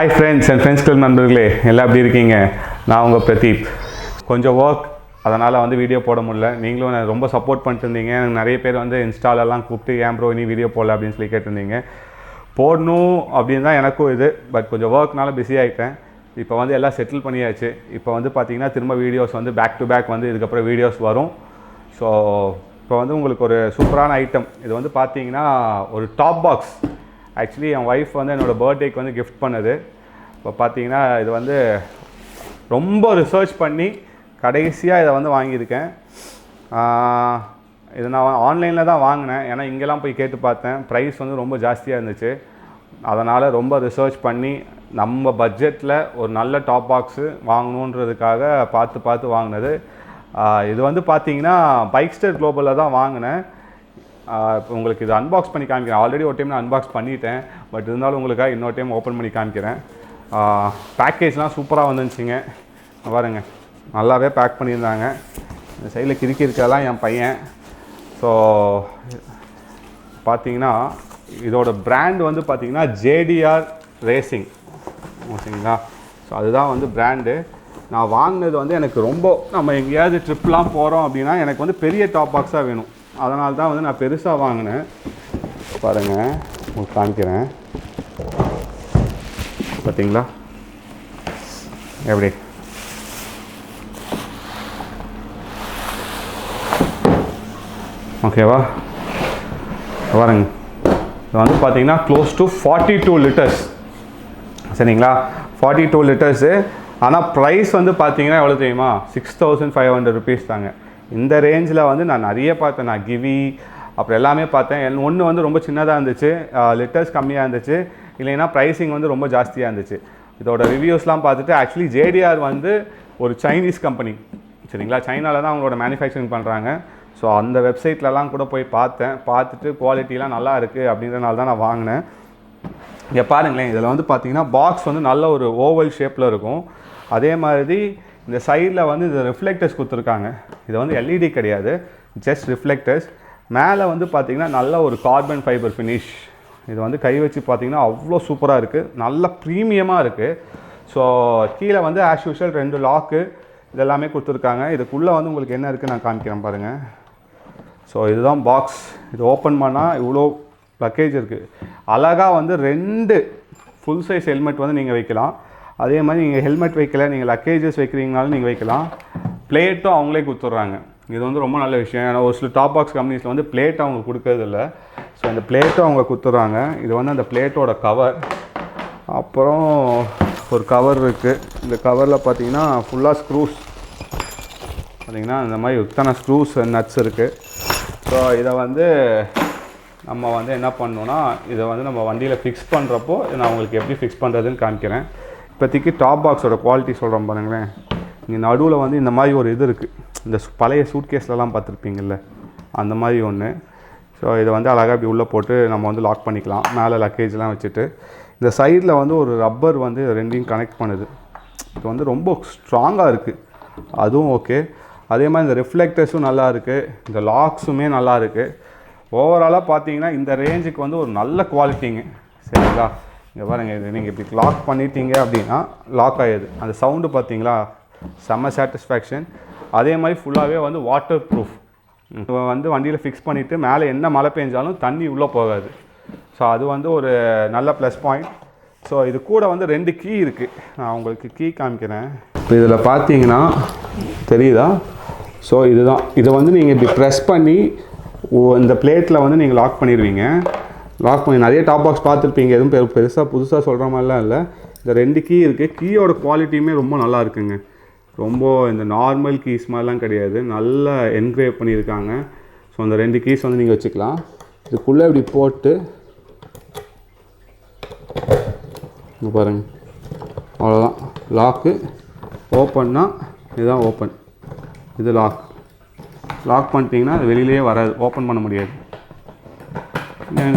Hi friends and friends club நண்பர்களே, எல்லாம் எப்படி இருக்கீங்க? நான் உங்கள் பிரதீப். கொஞ்சம் ஒர்க், அதனால் வந்து வீடியோ போட முடியல. நீங்களும் ரொம்ப சப்போர்ட் பண்ணிட்டு இருந்தீங்க. நிறைய பேர் வந்து இன்ஸ்டாலெல்லாம் கூப்பிட்டு ஏன் ப்ரோ நீ வீடியோ போடல அப்படின்னு சொல்லி கேட்டிருந்தீங்க. போடணும் அப்படின்னு தான் எனக்கும் இது, பட் கொஞ்சம் ஒர்க்னால பிஸி ஆகிட்டேன். இப்போ வந்து எல்லாம் செட்டில் பண்ணியாச்சு. இப்போ வந்து பார்த்திங்கன்னா திரும்ப வீடியோஸ் வந்து பேக் டு பேக் வந்து இதுக்கப்புறம் வீடியோஸ் வரும். ஸோ இப்போ வந்து உங்களுக்கு ஒரு சூப்பரான ஐட்டம். இது வந்து பார்த்தீங்கன்னா ஒரு டாப் பாக்ஸ். ஆக்சுவலி என் ஒய்ஃப் வந்து என்னோடய பர்த்டேக்கு வந்து கிஃப்ட் பண்ணது. இப்போ பார்த்தீங்கன்னா இது வந்து ரொம்ப ரிசர்ச் பண்ணி கடைசியாக இதை வந்து வாங்கியிருக்கேன். இது நான் ஆன்லைனில் தான் வாங்கினேன். ஏன்னா இங்கெல்லாம் போய் கேட்டு பார்த்தேன், ப்ரைஸ் வந்து ரொம்ப ஜாஸ்தியாக இருந்துச்சு. அதனால் ரொம்ப ரிசர்ச் பண்ணி நம்ம பட்ஜெட்டில் ஒரு நல்ல டாப் பாக்ஸு வாங்கணுன்றதுக்காக பார்த்து வாங்கினது. இது வந்து பார்த்தீங்கன்னா பைக்ஸ்டர் குளோபலில் தான் வாங்கினேன். இப்போ உங்களுக்கு இது அன்பாக்ஸ் பண்ணி காமிக்கிறேன். ஆல்ரெடி ஒரு டைம் நான் அன்பாக்ஸ் பண்ணிட்டேன், பட் இருந்தாலும் உங்களுக்காக இன்னொரு டைம் ஓப்பன் பண்ணி காமிக்கிறேன். பேக்கேஜ்லாம் சூப்பராக வந்துருந்துச்சிங்க. பாருங்க, நல்லாவே பேக் பண்ணியிருந்தாங்க. இந்த சைடில் கிறுக்கி இருக்கதெல்லாம் என் பையன். ஸோ பார்த்தீங்கன்னா இதோட பிராண்ட் வந்து பார்த்தீங்கன்னா JDR ரேசிங், ஓகேங்களா? ஸோ அதுதான் வந்து பிராண்டு. நான் வாங்கினது வந்து எனக்கு ரொம்ப, நம்ம எங்கேயாவது ட்ரிப்லாம் போகிறோம் அப்படின்னா எனக்கு வந்து பெரிய டாப் பாக்ஸாக வேணும். அதனால தான் வந்து நான் பெருசாக வாங்கினேன். பாருங்கள், உங்களுக்கு காமிக்கிறேன். பார்த்தீங்களா எப்படி? ஓகேவா? பாருங்க, இது வந்து பார்த்தீங்கன்னா க்ளோஸ் டு 42 லிட்டர்ஸ். சரிங்களா? 42 லிட்டர்ஸு. ஆனால் ப்ரைஸ் வந்து பார்த்தீங்கன்னா எவ்வளோ தெரியுமா? 6500 ருபீஸ் தாங்க. இந்த ரேஞ்சில் வந்து நான் நிறைய பார்த்தேன். நான் கிவி அப்புறம் எல்லாமே பார்த்தேன். ஒன்று வந்து ரொம்ப சின்னதாக இருந்துச்சு, லிட்டர்ஸ் கம்மியாக இருந்துச்சு, இல்லைன்னா ப்ரைஸிங் வந்து ரொம்ப ஜாஸ்தியாக இருந்துச்சு. இதோட ரிவ்யூஸ்லாம் பார்த்துட்டு ஆக்சுவலி JDR வந்து ஒரு சைனீஸ் கம்பெனி, சரிங்களா? சைனாவில் தான் அவங்களோட மேனுஃபேக்சரிங் பண்ணுறாங்க. ஸோ அந்த வெப்சைட்லலாம் கூட போய் பார்த்துட்டு குவாலிட்டிலாம் நல்லா இருக்குது அப்படின்றனால தான் நான் வாங்கினேன். இங்கே பாருங்களேன், இதில் வந்து பார்த்தீங்கன்னா பாக்ஸ் வந்து நல்ல ஒரு ஓவல் ஷேப்பில் இருக்கும். அதே மாதிரி இந்த சைடில் வந்து இந்த ரிஃப்ளெக்டர்ஸ் கொடுத்துருக்காங்க. இது வந்து LED கிடையாது, ஜஸ்ட் ரிஃப்ளெக்டர்ஸ். மேலே வந்து பார்த்திங்கன்னா நல்ல ஒரு கார்பன் ஃபைபர் ஃபினிஷ். இது வந்து கை வச்சு பார்த்திங்கன்னா அவ்வளோ சூப்பராக இருக்குது, நல்ல ப்ரீமியமாக இருக்குது. ஸோ கீழே வந்து ஆஸ் யூஷுவல் 2 லாக்கு இதெல்லாமே கொடுத்துருக்காங்க. இதுக்குள்ளே வந்து உங்களுக்கு என்ன இருக்குது நான் காமிக்கிறேன் பாருங்கள். ஸோ இதுதான் பாக்ஸ். இது ஓப்பன் பண்ணால் இவ்வளோ லக்கேஜ் இருக்குது. அழகாக வந்து 2 ஃபுல் சைஸ் ஹெல்மெட் வந்து நீங்கள் வைக்கலாம். அதே மாதிரி நீங்கள் ஹெல்மெட் வைக்கல, நீங்கள் லக்கேஜஸ் வைக்கிறீங்கனாலும் நீங்கள் வைக்கலாம். பிளேட்டும் அவங்களே கொடுத்துட்றாங்க. இது வந்து ரொம்ப நல்ல விஷயம். ஏன்னா ஒரு சில டாப் பாக்ஸ் கம்பெனிஸில் வந்து பிளேட் அவங்க கொடுக்கறதில்ல. ஸோ இந்த பிளேட்டும் அவங்க கொடுத்துட்றாங்க. இது வந்து அந்த பிளேட்டோட கவர். அப்புறம் ஒரு கவர் இருக்குது. இந்த கவரில் பார்த்தீங்கன்னா ஃபுல்லாக ஸ்க்ரூஸ். பார்த்திங்கன்னா இந்த மாதிரி இத்தனை ஸ்க்ரூஸ் நட்ஸ் இருக்குது. ஸோ இதை வந்து நம்ம வந்து என்ன பண்ணணுன்னா, இதை வந்து நம்ம வண்டியில் ஃபிக்ஸ் பண்ணுறப்போ நான் உங்களுக்கு எப்படி ஃபிக்ஸ் பண்ணுறதுன்னு காமிக்கிறேன். இப்போதைக்கு டாப் பாக்ஸோட குவாலிட்டி சொல்கிறோம் பாருங்களேன். இங்கே நடுவில் வந்து இந்த மாதிரி ஒரு இது இருக்குது. இந்த பழைய சூட்கேஸ்லலாம் பார்த்துருப்பீங்கள்ல, அந்த மாதிரி ஒன்று. ஸோ இதை வந்து அழகாக இப்படி உள்ளே போட்டு நம்ம வந்து லாக் பண்ணிக்கலாம், மேலே லக்கேஜ்லாம் வச்சுட்டு. இந்த சைடில் வந்து ஒரு ரப்பர் வந்து ரெண்டையும் கனெக்ட் பண்ணுது. இது வந்து ரொம்ப ஸ்ட்ராங்காக இருக்குது, அதுவும் ஓகே. அதே மாதிரி இந்த ரிஃப்ளெக்டர்ஸும் நல்லா இருக்குது, இந்த லாக்ஸுமே நல்லா இருக்குது. ஓவராலாக பார்த்தீங்கன்னா இந்த ரேஞ்சுக்கு வந்து ஒரு நல்ல குவாலிட்டிங்க, சரிங்களா? இங்கே பாருங்கள், இது நீங்கள் இப்படி லாக் பண்ணிட்டீங்க அப்படின்னா லாக் ஆகிடுது. அந்த சவுண்டு பார்த்தீங்களா, செம்ம சாட்டிஸ்ஃபேக்ஷன். அதே மாதிரி ஃபுல்லாகவே வந்து வாட்டர் ப்ரூஃப். இப்போ வந்து வண்டியில் ஃபிக்ஸ் பண்ணிவிட்டு மேலே என்ன மழை பெஞ்சாலும் தண்ணி உள்ளே போகாது. ஸோ அது வந்து ஒரு நல்ல ப்ளஸ் பாயிண்ட். ஸோ இது கூட வந்து 2 கீ இருக்குது. நான் உங்களுக்கு கீ காமிக்கிறேன். இப்போ இதில் பார்த்தீங்கன்னா தெரியுதா? ஸோ இதுதான். இதை வந்து நீங்கள் இப்படி ப்ரெஸ் பண்ணி இந்த பிளேட்டில் வந்து நீங்கள் லாக் பண்ணிடுவீங்க. லாக் பண்ணி நிறைய டாப் பாக்ஸ் பார்த்துருப்பீங்க, எதுவும் பெருசாக புதுசாக சொல்கிற மாதிரிலாம் இல்லை. இந்த 2 கீ இருக்குது. கீயோட குவாலிட்டியுமே ரொம்ப நல்லா இருக்குங்க. ரொம்ப இந்த நார்மல் கீஸ் மாதிரிலாம் கிடையாது, நல்லா என்கிரேவ் பண்ணியிருக்காங்க. ஸோ அந்த 2 கீஸ் வந்து நீங்கள் வச்சுக்கலாம். இதுக்குள்ளே இப்படி போட்டு இங்கே பாருங்கள், அவ்வளோதான். லாக்கு ஓப்பன்னா இதுதான் ஓப்பன், இது லாக் பண்ணிட்டீங்கன்னா அது வெளியிலே வராது, ஓப்பன் பண்ண முடியாது.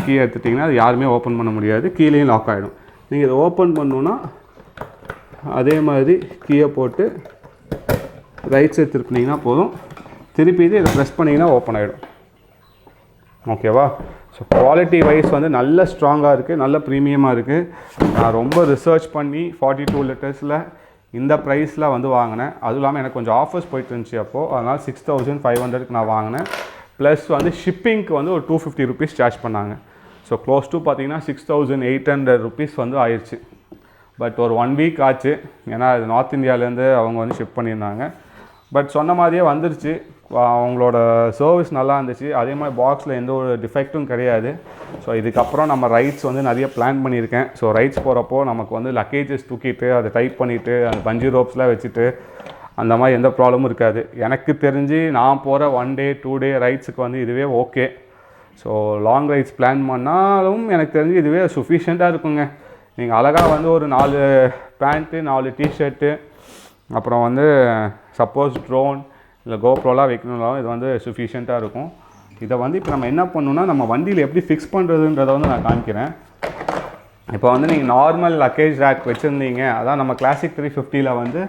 கீ எடுத்துட்டிங்கன்னா அது யாருமே ஓப்பன் பண்ண முடியாது, கீழேயும் லாக் ஆகிடும். நீங்கள் இதை ஓப்பன் பண்ணணுன்னா அதே மாதிரி கீயை போட்டு ரைட் சைட் திருப்பினீங்கன்னா போதும். திருப்பி இதை ப்ரெஸ் பண்ணிங்கன்னா ஓப்பன் ஆகிடும். ஓகேவா? ஸோ குவாலிட்டி வைஸ் வந்து நல்ல ஸ்ட்ராங்காக இருக்குது, நல்ல ப்ரீமியமாக இருக்குது. நான் ரொம்ப ரிசர்ச் பண்ணி 42 லிட்டர்ஸில் இந்த ப்ரைஸில் வந்து வாங்கினேன். அதுவும் இல்லாமல் எனக்கு கொஞ்சம் ஆஃபர்ஸ் போயிட்டு இருந்துச்சு அப்போது, அதனால் 6500க்கு நான் வாங்கினேன். ப்ளஸ் வந்து ஷிப்பிங்க்கு வந்து ஒரு 250 ருபீஸ் சார்ஜ் பண்ணாங்க. ஸோ க்ளோஸ் டு பார்த்தீங்கன்னா 6800 ருபீஸ் வந்து ஆயிடுச்சு. பட் ஒரு 1 வீக் ஆச்சு, ஏன்னா அது நார்த் இந்தியாவிலேருந்து அவங்க வந்து ஷிப் பண்ணியிருந்தாங்க. பட் சொன்ன மாதிரியே வந்துருச்சு. அவங்களோட சர்வீஸ் நல்லா இருந்துச்சு. அதே மாதிரி பாக்ஸில் எந்த ஒரு டிஃபெக்ட்டும் கிடையாது. ஸோ இதுக்கப்புறம் நம்ம ரைட்ஸ் வந்து நிறைய பிளான் பண்ணியிருக்கேன். ஸோ ரைட்ஸ் போகிறப்போ நமக்கு வந்து லக்கேஜஸ் தூக்கிட்டு அதை டைப் பண்ணிவிட்டு அந்த பஞ்சி ரோப்ஸ்லாம் வச்சுட்டு அந்த மாதிரி எந்த ப்ராப்ளமும் இருக்காது. எனக்கு தெரிஞ்சு நான் போகிற 1 டே 2 டே ரைட்ஸுக்கு வந்து இதுவே okay. So long rides plan பண்ணாலும் எனக்கு தெரிஞ்சு இதுவே சஃபிஷியண்ட்டாக இருக்குங்க. நீங்கள் அழகாக வந்து ஒரு 4 பேண்ட்டு 4 டிஷர்ட்டு அப்புறம் வந்து சப்போஸ் ட்ரோன் இல்லை கோப்ரோலாம் வைக்கணும்னாலும் இது வந்து சஃபிஷியண்ட்டாக இருக்கும். இதை வந்து இப்போ நம்ம என்ன பண்ணணும்னா நம்ம வண்டியில் எப்படி ஃபிக்ஸ் பண்ணுறதுன்றதை வந்து நான் காமிக்கிறேன். இப்போ வந்து நீங்கள் நார்மல் லக்கேஜ் ரேக் வச்சுருந்தீங்க, அதான் நம்ம கிளாசிக் 350ல் வந்து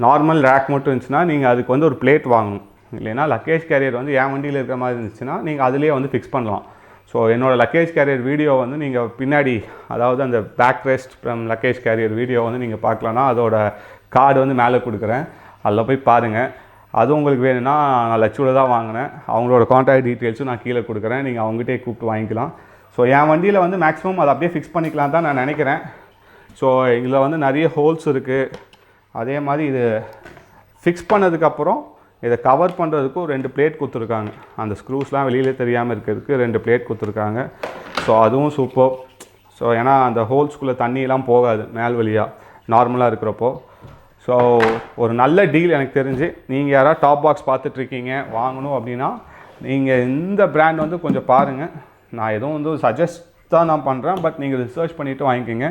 நார்மல் ரேக் மட்டும் இருந்துச்சுன்னா நீங்கள் அதுக்கு வந்து ஒரு பிளேட் வாங்கணும். இல்லைன்னா லக்கேஜ் கேரியர் வந்து என் வண்டியில் இருக்கிற மாதிரி இருந்துச்சுன்னா நீங்கள் அதிலே வந்து ஃபிக்ஸ் பண்ணலாம். ஸோ என்னோடய லக்கேஜ் கேரியர் வீடியோ வந்து நீங்கள் பின்னாடி, அதாவது அந்த back rest from luggage carrier video வந்து நீங்கள் பார்க்கலான்னா அதோட கார்டு வந்து மேலே கொடுக்குறேன், அதில் போய் பாருங்கள். அது உங்களுக்கு வேணும்னா நான் லச்சுவில் தான் வாங்கினேன், அவங்களோட கான்டாக்ட் டீட்டெயில்ஸும் நான் கீழே கொடுக்குறேன், நீங்கள் அவங்ககிட்டே கூப்பிட்டு வாங்கிக்கலாம். ஸோ என் வண்டியில் வந்து மேக்ஸிமம் அதை அப்படியே ஃபிக்ஸ் பண்ணிக்கலாம் தான் நான் நினைக்கிறேன். ஸோ இதில் வந்து நிறைய ஹோல்ஸ் இருக்குது. அதே மாதிரி இது ஃபிக்ஸ் பண்ணதுக்கப்புறம் இதை கவர் பண்ணுறதுக்கு ஒரு 2 பிளேட் கொடுத்துருக்காங்க. அந்த ஸ்க்ரூஸ்லாம் வெளியிலே தெரியாமல் இருக்கிறதுக்கு 2 பிளேட் கொடுத்துருக்காங்க. ஸோ அதுவும் சூப்பர். ஸோ ஏன்னா அந்த ஹோல்ஸ்குள்ளே தண்ணியெலாம் போகாது மேல் வழியாக நார்மலாக இருக்கிறப்போ. ஸோ ஒரு நல்ல டீல் எனக்கு தெரிஞ்சு. நீங்கள் யாராவது டாப் பாக்ஸ் பார்த்துட்ருக்கீங்க வாங்கணும் அப்படின்னா நீங்கள் இந்த பிராண்ட் வந்து கொஞ்சம் பாருங்கள். நான் எதுவும் வந்து சஜஸ்ட் தான் நான் பண்ணுறேன், பட் நீங்கள் ரிசர்ச் பண்ணிவிட்டு வாங்கிக்கோங்க.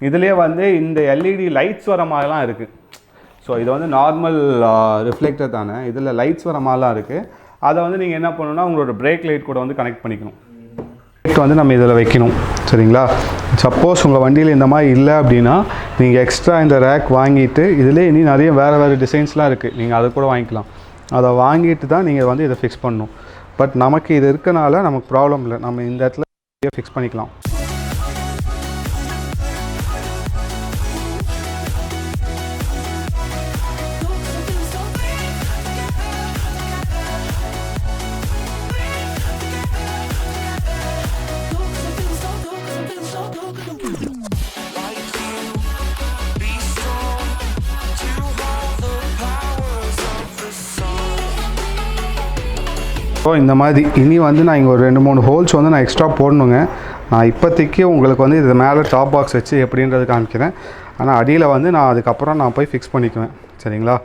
இதிலே வந்து இந்த எல்இடி லைட்ஸ் வர மாதிரிலாம் இருக்குது. ஸோ இது வந்து நார்மல் ரிஃப்ளெக்டர் தானே, இதில் லைட்ஸ் வர மாதிரிலாம் இருக்குது. அதை வந்து நீங்கள் என்ன பண்ணணும்னா உங்களோட பிரேக் லைட் கூட வந்து கனெக்ட் பண்ணிக்கணும். லைட் வந்து நம்ம இதில் வைக்கணும், சரிங்களா? சப்போஸ் உங்கள் வண்டியில் இந்த மாதிரி இல்லை அப்படின்னா நீங்கள் எக்ஸ்ட்ரா இந்த ரேக் வாங்கிட்டு, இதிலே இனி நிறைய வேறு டிசைன்ஸ்லாம் இருக்குது, நீங்கள் அதை கூட வாங்கிக்கலாம். அதை வாங்கிட்டு தான் நீங்கள் வந்து இதை ஃபிக்ஸ் பண்ணணும். பட் நமக்கு இது இருக்கனால நமக்கு ப்ராப்ளம் இல்லை, நம்ம இந்த இடத்துல ஃபிக்ஸ் பண்ணிக்கலாம். ஸோ இந்த மாதிரி இனி வந்து நான் இங்கே ஒரு 2-3 ஹோல்ஸ் வந்து நான் எக்ஸ்ட்ரா போடணுங்க. நான் இப்போதைக்கு உங்களுக்கு வந்து இது மேலே டாப் பாக்ஸ் வச்சு எப்படின்றது காமிக்கிறேன். ஆனால் அடியில் வந்து நான் அதுக்கப்புறம் நான் போய் ஃபிக்ஸ் பண்ணிக்குவேன், சரிங்களா?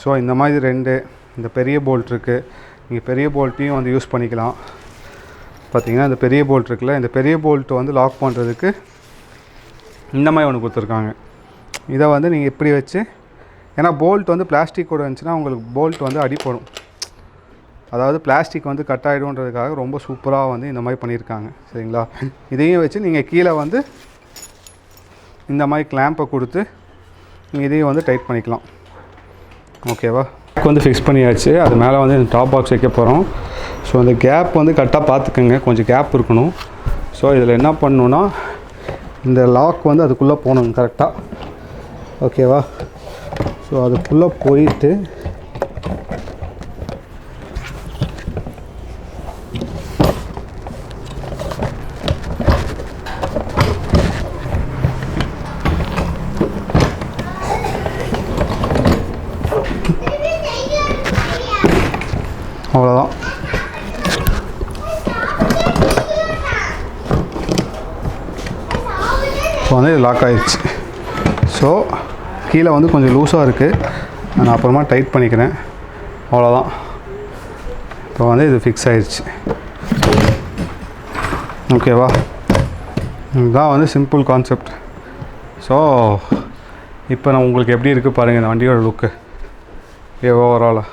ஸோ இந்த மாதிரி 2 இந்த பெரிய போல்ட் இருக்குது. நீங்கள் பெரிய போல்ட்டையும் வந்து யூஸ் பண்ணிக்கலாம். பார்த்தீங்கன்னா இந்த பெரிய போல்ட் இருக்குல்ல, இந்த பெரிய போல்ட்டு வந்து லாக் பண்ணுறதுக்கு இந்த மாதிரி ஒன்று கொடுத்துருக்காங்க. இதை வந்து நீங்கள் இப்படி வச்சு, ஏன்னா போல்ட் வந்து பிளாஸ்டிக் கூட இருந்துச்சுன்னா உங்களுக்கு போல்ட் வந்து அடிப்படும், அதாவது பிளாஸ்டிக் வந்து கட் ஆகிடும்ன்றதுக்காக ரொம்ப சூப்பராக வந்து இந்த மாதிரி பண்ணியிருக்காங்க, சரிங்களா? இதையும் வச்சு நீங்கள் கீழே வந்து இந்த மாதிரி கிளாம்பை கொடுத்து நீங்கள் இதையும் வந்து டைட் பண்ணிக்கலாம். ஓகேவா? வந்து ஃபிக்ஸ் பண்ணியாச்சு. அது மேலே வந்து இந்த டாப் பாக்ஸ் வைக்க போகிறோம். ஸோ அந்த கேப் வந்து கரெக்டாக பார்த்துக்கோங்க, கொஞ்சம் கேப் இருக்கணும். ஸோ இதில் என்ன பண்ணணுன்னா இந்த லாக் வந்து அதுக்குள்ளே போகணும் கரெக்டாக, ஓகேவா? ஸோ அதுக்குள்ளே போயிட்டு அவ்வளோதான். இப்போ வந்து இது லாக் ஆகிடுச்சு. ஸோ கீழே வந்து கொஞ்சம் லூஸாக இருக்குது, நான் அப்புறமா டைட் பண்ணிக்கிறேன். அவ்வளோதான். இப்போ வந்து இது ஃபிக்ஸ் ஆகிடுச்சு, ஓகேவா? இதுதான் வந்து சிம்பிள் கான்செப்ட். ஸோ இப்போ நான் உங்களுக்கு எப்படி இருக்குது பாருங்கள் இந்த வண்டியோட லுக்கு ஓவராலாக.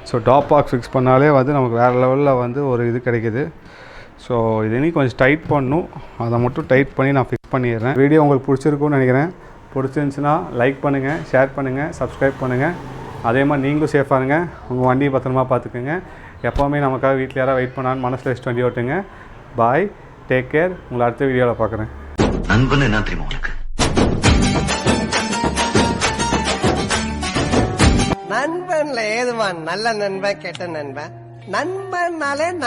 ஸோ டாப் பாக்ஸ் ஃபிக்ஸ் பண்ணாலே வந்து நமக்கு வேறு லெவலில் வந்து ஒரு இது கிடைக்கிது. ஸோ இது இன்னும் கொஞ்சம் டைட் பண்ணணும், அதை மட்டும் டைட் பண்ணி நான் ஃபிக்ஸ் பண்ணிடுறேன். வீடியோ உங்களுக்கு பிடிச்சிருக்குன்னு நினைக்கிறேன். பிடிச்சிருந்துச்சுன்னா லைக் பண்ணுங்கள், ஷேர் பண்ணுங்கள், சப்ஸ்கிரைப் பண்ணுங்கள். அதே மாதிரி நீங்களும் சேஃபாக இருங்க, உங்கள் வண்டியை பத்திரமா பார்த்துக்குங்க. எப்போவுமே நமக்காக வீட்டில் யாராவது வெயிட் பண்ணான்னு மனசில் வச்சுட்டு வண்டி ஓட்டுங்க. பாய், டேக் கேர். உங்களை அடுத்த வீடியோவில் பார்க்குறேன். நண்பன் என்ன தெரியுமா உங்களுக்கு? நண்பன்ல ஏதுவான் நல்ல நண்பன் கெட்ட நண்பன்? நண்பன்னாலே